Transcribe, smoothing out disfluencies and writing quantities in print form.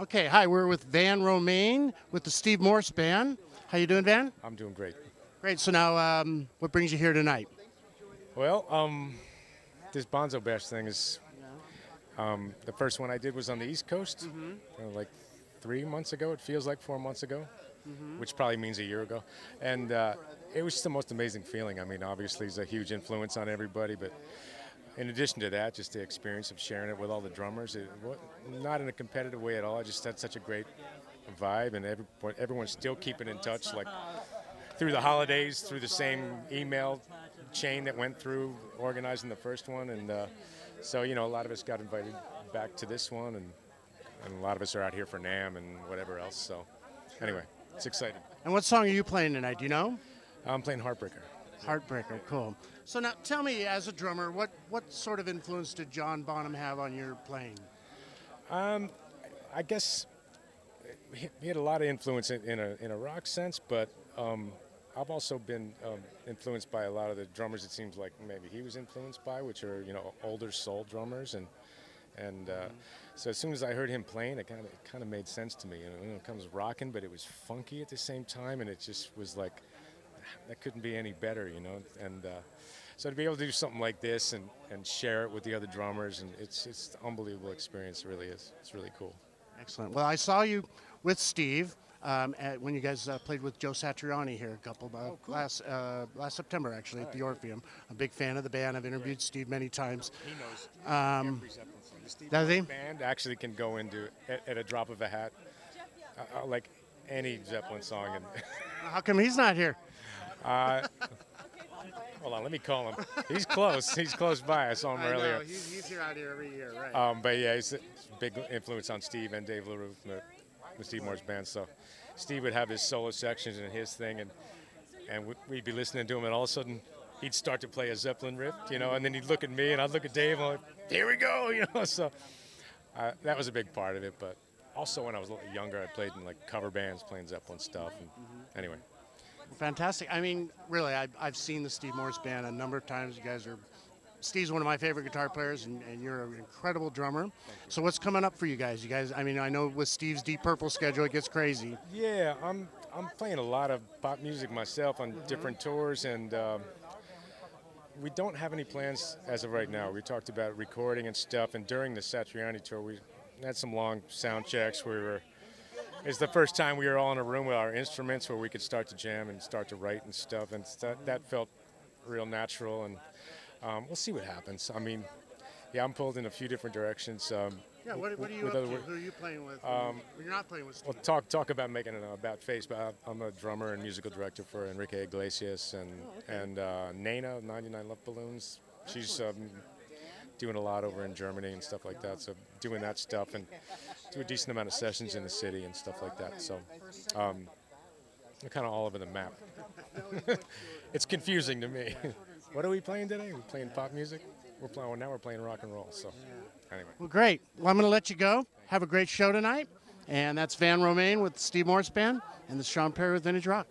Okay, hi, we're with Van Romaine with the Steve Morse Band. How you doing, Van? I'm doing great. Great. So now, what brings you here tonight? Well, this Bonzo Bash thing is the first one I did was on the East Coast, like 3 months ago. It feels like 4 months ago, which probably means a year ago. And it was just the most amazing feeling. I mean, obviously, it's a huge influence on everybody, but in addition to that, just the experience of sharing it with all the drummers, not in a competitive way at all. I just had such a great vibe, and everyone's still keeping in touch, like through the holidays, through the same email chain that went through organizing the first one. And so, a lot of us got invited back to this one, and a lot of us are out here for NAMM and whatever else. So anyway, it's exciting. And what song are you playing tonight? Do you know? I'm playing Heartbreaker. Heartbreaker, cool. So now, tell me, as a drummer, what sort of influence did John Bonham have on your playing? I guess he had a lot of influence in a rock sense, but I've also been influenced by a lot of the drummers. It seems like maybe he was influenced by, which are older soul drummers, and so as soon as I heard him playing, it kind of made sense to me. It comes rocking, but it was funky at the same time, and it just was like that couldn't be any better, And so to be able to do something like this and share it with the other drummers, and it's an unbelievable experience. It really is. It's really cool. Excellent. Well, I saw you with Steve when you guys played with Joe Satriani here cool. last September, actually, at the Orpheum. I'm a big fan of the band. I've interviewed Steve many times. He knows every Zeppelin song. The Steve Does he? Band actually can go into at a drop of a hat, like any Zeppelin song. And how come he's not here? Hold on, let me call him. He's close. He's close by. I saw him earlier. Know. He's here out here every year, right? But yeah, he's a big influence on Steve and Dave LaRue from the Steve Morse Band. So Steve would have his solo sections and his thing, and we'd be listening to him, and all of a sudden he'd start to play a Zeppelin riff, and then he'd look at me, and I'd look at Dave, and I'm like, here we go, So that was a big part of it. But also when I was a little younger, I played in like cover bands playing Zeppelin stuff. And anyway. Fantastic. I mean, really, I've seen the Steve Morse Band a number of times. Steve's one of my favorite guitar players, and you're an incredible drummer. So what's coming up for you guys? I mean, I know with Steve's Deep Purple schedule, it gets crazy. Yeah, I'm playing a lot of pop music myself on different tours, and we don't have any plans as of right now. We talked about recording and stuff, and during the Satriani tour, we had some long sound checks where it's the first time we were all in a room with our instruments where we could start to jam and start to write and stuff, and that felt real natural, and we'll see what happens. I mean, yeah, I'm pulled in a few different directions. Yeah, what are you up to? Who are you playing with? You're not playing with Steve. Well, talk about making an about face, but I'm a drummer and musical director for Enrique Iglesias and Nana, 99 Love Balloons. She's doing a lot over in Germany and stuff like that, so doing that stuff and do a decent amount of sessions in the city and stuff like that. So we're kind of all over the map. It's confusing to me. What are we playing today? We're playing pop music. Now we're playing rock and roll. So anyway. Well, great. Well, I'm going to let you go. Have a great show tonight. And that's Van Romaine with the Steve Morse Band, and this is Sean Perry with Vintage Rock.